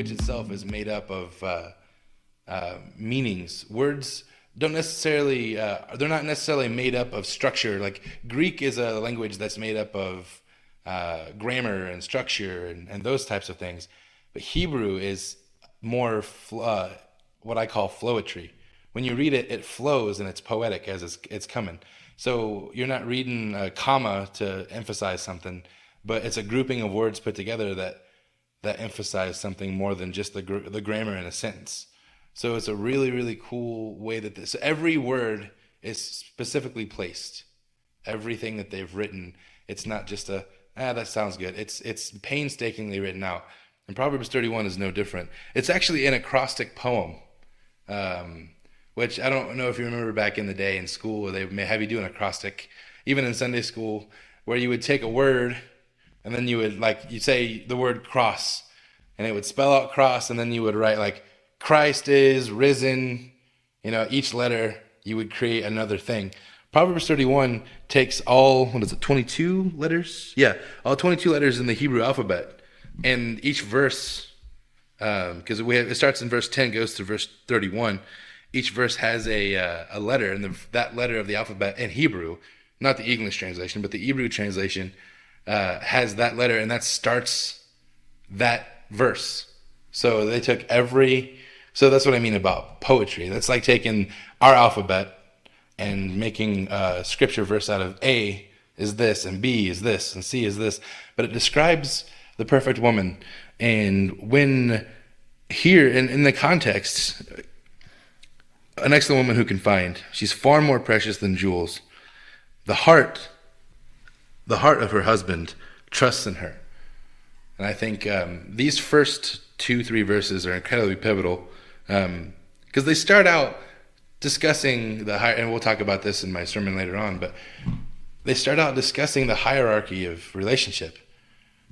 language itself is made up of meanings. Words don't necessarily, they're not necessarily made up of structure. Like Greek is a language that's made up of grammar and structure and those types of things. But Hebrew is more what I call flowetry. When you read it, it flows and it's poetic as it's coming. So you're not reading a comma to emphasize something, but it's a grouping of words put together that emphasize something more than just the grammar in a sentence. So it's a really, really cool way that this, every word is specifically placed. Everything that they've written, it's not just that sounds good. It's painstakingly written out. And Proverbs 31 is no different. It's actually an acrostic poem, which I don't know if you remember back in the day in school, they may have you do an acrostic, even in Sunday school, where you would take a word and then you would you'd say the word cross and it would spell out cross, and then you would write like Christ is risen, each letter you would create another thing. Proverbs 31 takes all, 22 letters? Yeah, all 22 letters in the Hebrew alphabet. And each verse, because it starts in verse 10, goes to verse 31. Each verse has a letter, and that letter of the alphabet in Hebrew, not the English translation, but the Hebrew translation, has that letter, and that starts that verse. So they took so that's what I mean about poetry. That's like taking our alphabet and making a scripture verse out of A is this, and B is this, and C is this. But it describes the perfect woman. And when here, in the context, an excellent woman who can find, she's far more precious than jewels. The heart of her husband trusts in her. And I think these first 2-3 verses are incredibly pivotal, because they start out discussing and we'll talk about this in my sermon later on, but they start out discussing the hierarchy of relationship,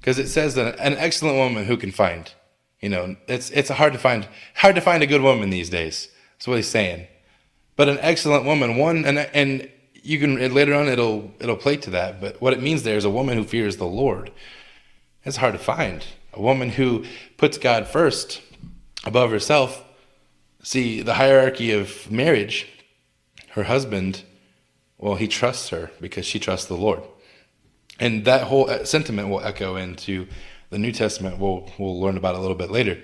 because it says that an excellent woman who can find, it's hard to find a good woman these days. That's what he's saying. But an excellent woman, and you can later on it'll play to that, but what it means there is a woman who fears the Lord. It's hard to find a woman who puts God first above herself. See, the hierarchy of marriage, her husband, well, he trusts her because she trusts the Lord. And that whole sentiment will echo into the New Testament. We'll learn about it a little bit later.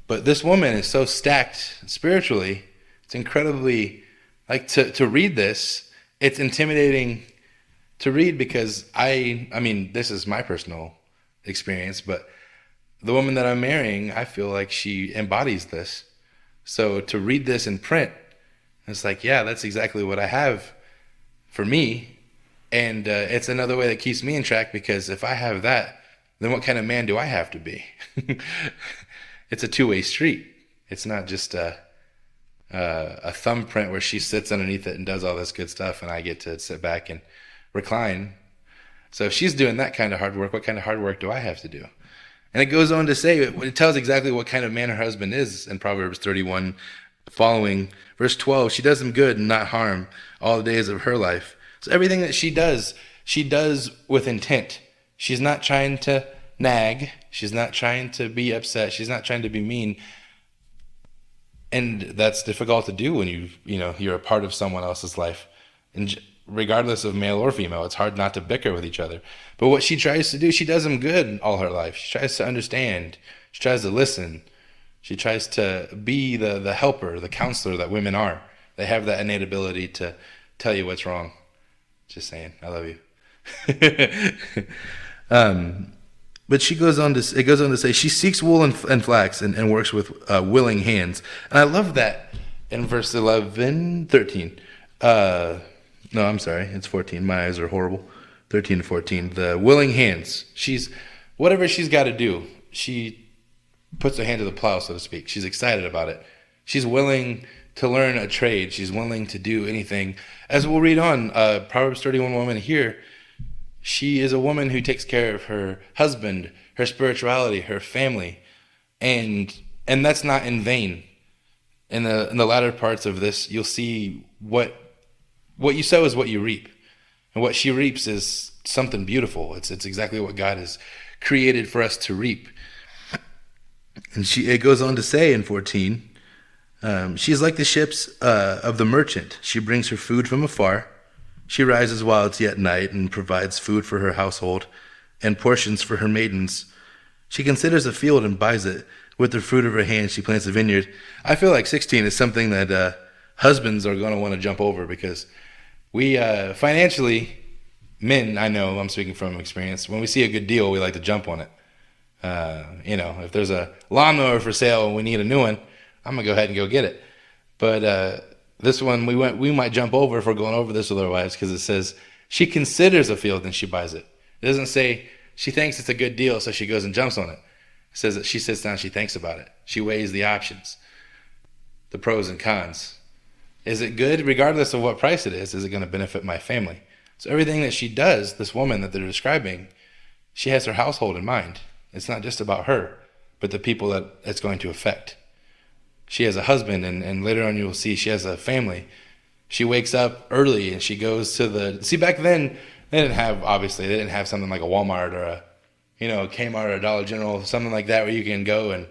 But this woman is so stacked spiritually, it's incredibly, to read this, it's intimidating to read, because I mean, this is my personal experience, but the woman that I'm marrying, I feel like she embodies this. So to read this in print, it's like, yeah, that's exactly what I have for me. And it's another way that keeps me in track, because if I have that, then what kind of man do I have to be? It's a two-way street. It's not just a thumbprint where she sits underneath it and does all this good stuff, and I get to sit back and recline. So if she's doing that kind of hard work, what kind of hard work do I have to do? And it goes on to say, it tells exactly what kind of man her husband is in Proverbs 31 following. Verse 12, she does him good and not harm all the days of her life. So everything that she does with intent. She's not trying to nag. She's not trying to be upset. She's not trying to be mean. And that's difficult to do when you're a part of someone else's life. And regardless of male or female, it's hard not to bicker with each other. But what she tries to do, she does them good all her life. She tries to understand. She tries to listen. She tries to be the helper, the counselor that women are. They have that innate ability to tell you what's wrong. Just saying, I love you. But it goes on to say, she seeks wool and flax and works with willing hands. And I love that in verse 13. No, I'm sorry, it's 14. My eyes are horrible. 13 to 14. The willing hands. Whatever she's got to do, she puts her hand to the plow, so to speak. She's excited about it. She's willing to learn a trade. She's willing to do anything. As we'll read on, Proverbs 31 woman here, she is a woman who takes care of her husband, her spirituality, her family, and that's not in vain. In the latter parts of this, you'll see what you sow is what you reap, and what she reaps is something beautiful. It's exactly what God has created for us to reap. And it goes on to say in 14, she is like the ships of the merchant. She brings her food from afar. She rises while it's yet night and provides food for her household and portions for her maidens. She considers a field and buys it. With the fruit of her hand, she plants a vineyard. I feel like 16 is something that husbands are going to want to jump over, because we financially, men, I know, I'm speaking from experience, when we see a good deal, we like to jump on it. If there's a lawnmower for sale and we need a new one, I'm going to go ahead and go get it. But this one, we might jump over if we're going over this with our wives, because it says she considers a field and she buys it. It doesn't say she thinks it's a good deal, so she goes and jumps on it. It says that she sits down, she thinks about it. She weighs the options, the pros and cons. Is it good? Regardless of what price it is it going to benefit my family? So everything that she does, this woman that they're describing, she has her household in mind. It's not just about her, but the people that it's going to affect. She has a husband, and later on you will see she has a family. She wakes up early and she goes to see, back then, they didn't have something like a Walmart or a Kmart or a Dollar General, something like that, where you can go and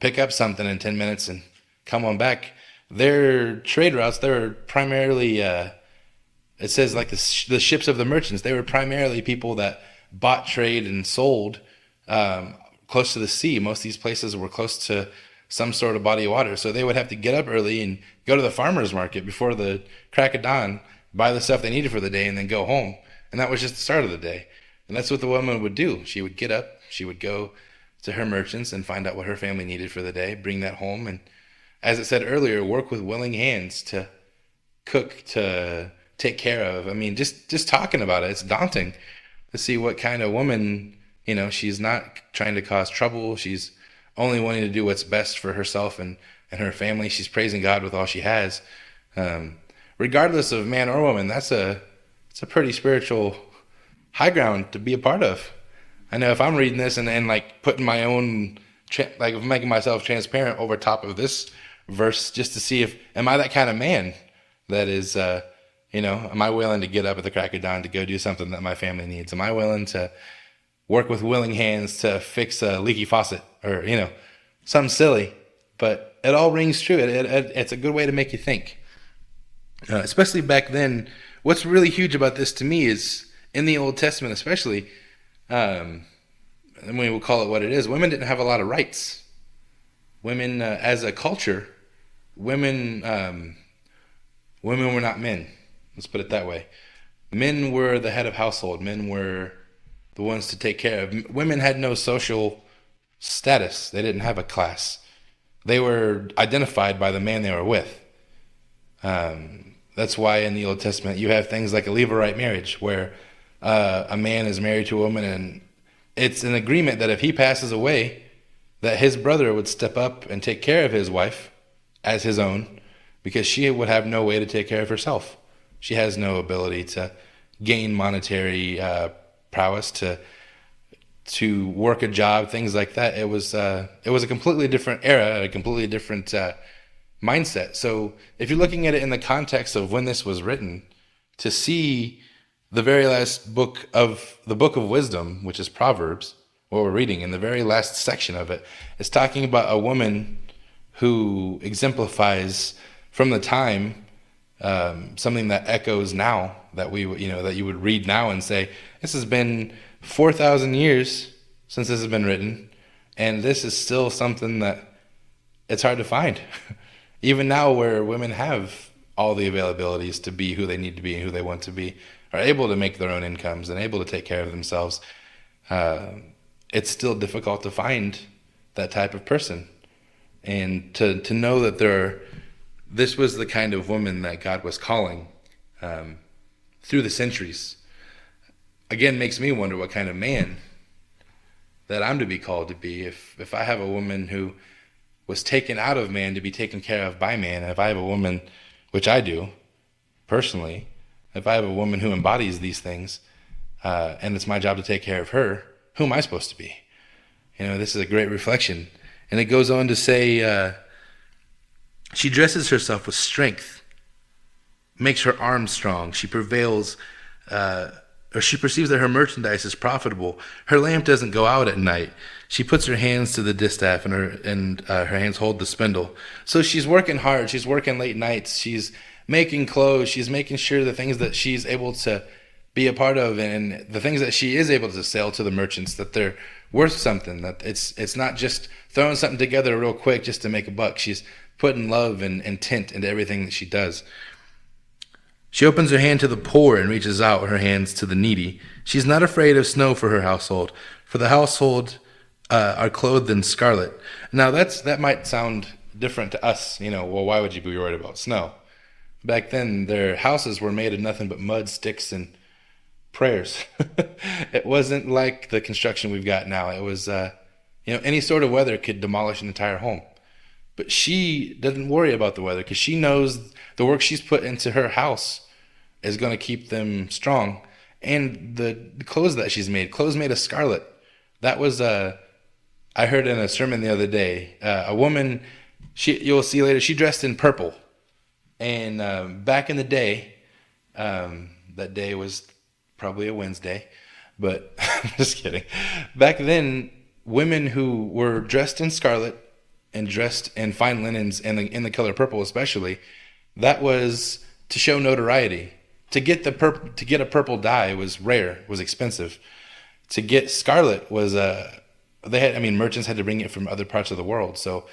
pick up something in 10 minutes and come on back. Their trade routes, they were primarily, it says like the ships of the merchants. They were primarily people that bought, trade, and sold close to the sea. Most of these places were close to some sort of body of water. So they would have to get up early and go to the farmer's market before the crack of dawn, buy the stuff they needed for the day, and then go home. And that was just the start of the day. And that's what the woman would do. She would get up, she would go to her merchants and find out what her family needed for the day, bring that home, and as it said earlier, work with willing hands to cook, to take care of. I mean, just talking about it, it's daunting to see what kind of woman, she's not trying to cause trouble. She's only wanting to do what's best for herself and her family. She's praising God with all she has. Regardless of man or woman, it's a pretty spiritual high ground to be a part of. I know if I'm reading this and like putting my own, like making myself transparent over top of this verse, just to see am I that kind of man that is, am I willing to get up at the crack of dawn to go do something that my family needs? Am I willing to work with willing hands to fix a leaky faucet or, something silly? But it all rings true. It's a good way to make you think. Especially back then, what's really huge about this to me is, in the Old Testament especially, and we will call it what it is, women didn't have a lot of rights. Women, as a culture, women were not men. Let's put it that way. Men were the head of household. Men were the ones to take care of. Women had no social status. They didn't have a class. They were identified by the man they were with. That's why in the Old Testament you have things like a Levirate marriage, where a man is married to a woman, and it's an agreement that if he passes away, that his brother would step up and take care of his wife as his own, because she would have no way to take care of herself. She has no ability to gain monetary prowess, to work a job, things like that. It was a completely different era, a completely different mindset. So if you're looking at it in the context of when this was written, to see the very last book of wisdom, which is Proverbs, what we're reading, in the very last section of it, is talking about a woman who exemplifies from the time something that echoes now, that that you would read now and say, this has been 4,000 years since this has been written, and this is still something that it's hard to find. Even now, where women have all the availabilities to be who they need to be and who they want to be, are able to make their own incomes and able to take care of themselves, it's still difficult to find that type of person. And to know that this was the kind of woman that God was calling through the centuries, again, makes me wonder what kind of man that I'm to be called to be. If I have a woman who was taken out of man to be taken care of by man, and if I have a woman, which I do personally, if I have a woman who embodies these things, and it's my job to take care of her, who am I supposed to be? This is a great reflection. And it goes on to say, she dresses herself with strength, makes her arms strong. She prevails or she perceives that her merchandise is profitable. Her lamp doesn't go out at night. She puts her hands to the distaff, and her hands hold the spindle. So she's working hard. She's working late nights. She's making clothes. She's making sure the things that she's able to be a part of, and the things that she is able to sell to the merchants, that they're worth something. That it's not just throwing something together real quick just to make a buck. She's putting love and intent into everything that she does. She opens her hand to the poor and reaches out her hands to the needy. She's not afraid of snow for her household, for the household are clothed in scarlet. Now that might sound different to us. Well, why would you be worried about snow? Back then, their houses were made of nothing but mud, sticks, and prayers. It wasn't like the construction we've got now. It was, any sort of weather could demolish an entire home. But she doesn't worry about the weather because she knows the work she's put into her house is going to keep them strong. And the clothes that she's made, clothes made of scarlet. That was, I heard in a sermon the other day, a woman, you'll see later, she dressed in purple. And back in the day, that day was probably a Wednesday, but I'm just kidding. Back then, women who were dressed in scarlet and dressed in fine linens and in the color purple especially, that was to show notoriety. To get a purple dye was rare, was expensive. To get scarlet was merchants had to bring it from other parts of the world. So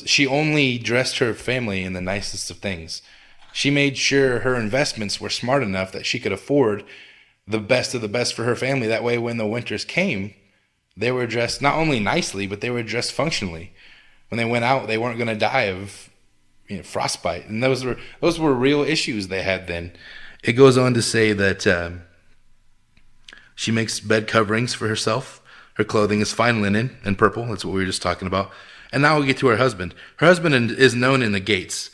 she only dressed her family in the nicest of things. She made sure her investments were smart enough that she could afford the best of the best for her family. That way, when the winters came, they were dressed not only nicely, but they were dressed functionally. When they went out, they weren't going to die of frostbite. And those were real issues they had then. It goes on to say that she makes bed coverings for herself. Her clothing is fine linen and purple. That's what we were just talking about. And now we get to her husband. Her husband is known in the gates.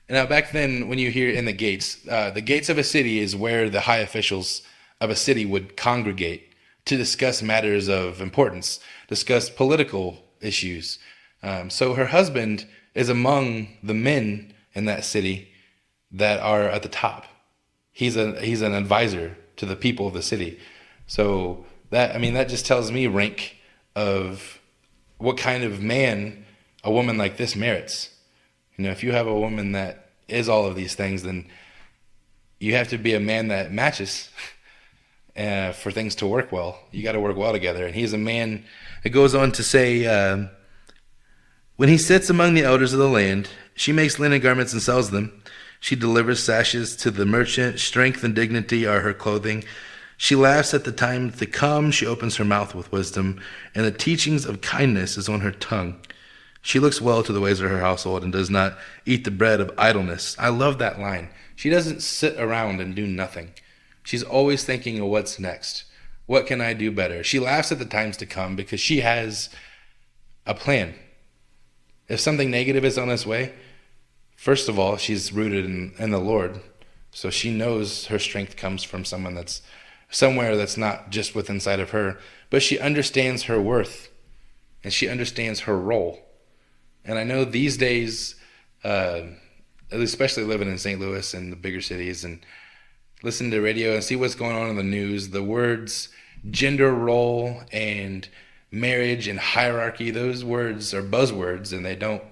And now back then, when you hear in the gates of a city is where the high officials of a city would congregate to discuss matters of importance, discuss political issues. So her husband is among the men in that city that are at the top. He's an advisor to the people of the city. So that just tells me rank of what kind of man a woman like this merits. If you have a woman that is all of these things, then you have to be a man that matches for things to work well. You got to work well together. And he's a man. It goes on to say, when he sits among the elders of the land, she makes linen garments and sells them. She delivers sashes to the merchant. Strength and dignity are her clothing. She laughs at the time to come. She opens her mouth with wisdom, and the teachings of kindness is on her tongue. She looks well to the ways of her household and does not eat the bread of idleness. I love that line. She doesn't sit around and do nothing. She's always thinking of what's next. What can I do better? She laughs at the times to come because she has a plan. If something negative is on its way, first of all, she's rooted in the Lord. So she knows her strength comes from someone that's somewhere that's not just within inside of her. But she understands her worth and she understands her role. And I know these days, especially living in St. Louis and the bigger cities and listening to radio and see what's going on in the news, the words gender role and marriage and hierarchy, those words are buzzwords, and they don't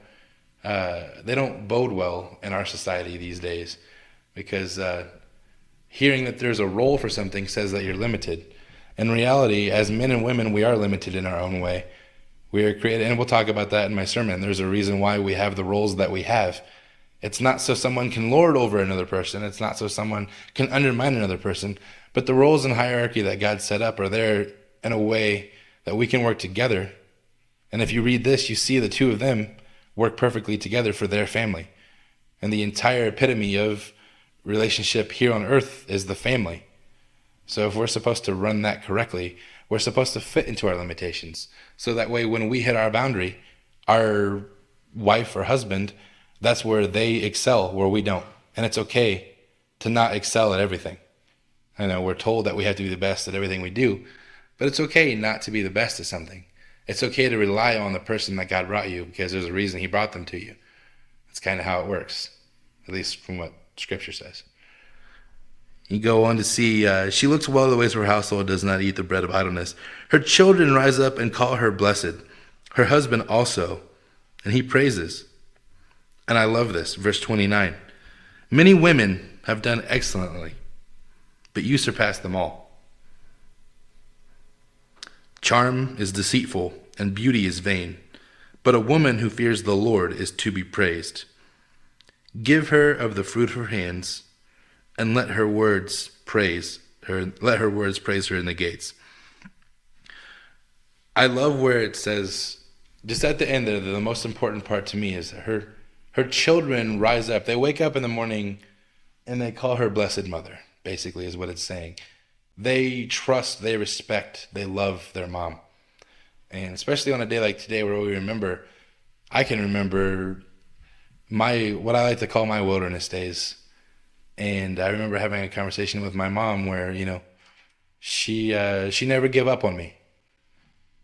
bode well in our society these days, because hearing that there's a role for something says that you're limited. In reality, as men and women, we are limited in our own way. We are created, and we'll talk about that in my sermon. There's a reason why we have the roles that we have. It's not so someone can lord over another person. It's not so someone can undermine another person. But the roles and hierarchy that God set up are there in a way that we can work together. And if you read this, you see the two of them work perfectly together for their family. And the entire epitome of relationship here on earth is the family. So if we're supposed to run that correctly, we're supposed to fit into our limitations. So that way when we hit our boundary, our wife or husband, that's where they excel, where we don't. And it's okay to not excel at everything. I know we're told that we have to be the best at everything we do, but it's okay not to be the best at something. It's okay to rely on the person that God brought you because there's a reason he brought them to you. That's kind of how it works, at least from what Scripture says. You go on to see, she looks well the ways of her household, does not eat the bread of idleness. Her children rise up and call her blessed. Her husband also, and he praises. And I love this, verse 29. Many women have done excellently, but you surpass them all. Charm is deceitful, and beauty is vain, but a woman who fears the Lord is to be praised. Give her of the fruit of her hands, and let her words praise her. Let her words praise her in the gates. I love where it says, just at the end there, the most important part to me is her children rise up. They wake up in the morning and they call her Blessed Mother, basically is what it's saying. They trust, they respect, they love their mom. And especially on a day like today where we remember, I can remember what I like to call my wilderness days. And I remember having a conversation with my mom where, she never gave up on me.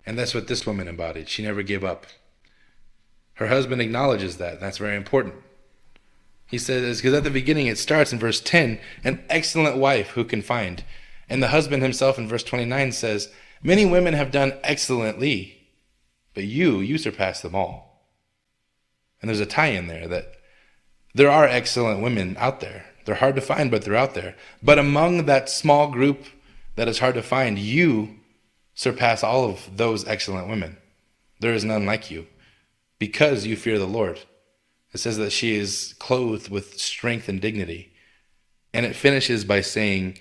And that's what this woman embodied. She never gave up. Her husband acknowledges that. That's very important. He says, because at the beginning it starts in verse 10, an excellent wife who can find. And the husband himself in verse 29 says, many women have done excellently, but you surpass them all. And there's a tie-in there that there are excellent women out there. They're hard to find, but they're out there. But among that small group that is hard to find, you surpass all of those excellent women. There is none like you, because you fear the Lord. It says that she is clothed with strength and dignity. And it finishes by saying,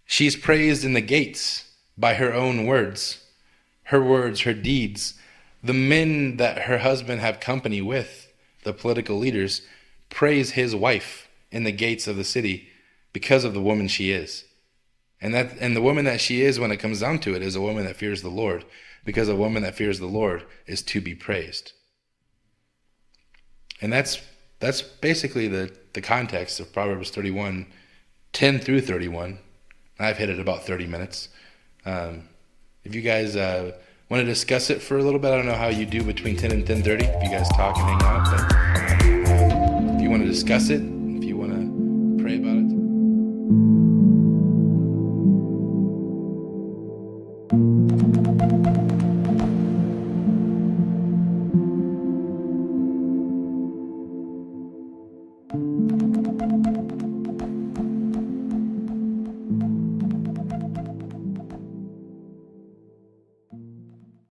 she's praised in the gates by her own words, her deeds. The men that her husband have company with, the political leaders, praise his wife in the gates of the city because of the woman she is. And the woman that she is, when it comes down to it, is a woman that fears the Lord, because a woman that fears the Lord is to be praised. And that's basically the context of Proverbs 31, 10 through 31. I've hit it about 30 minutes. If you guys want to discuss it for a little bit, I don't know how you do between 10 and 10:30. If you guys talk and hang out, but if you want to discuss it,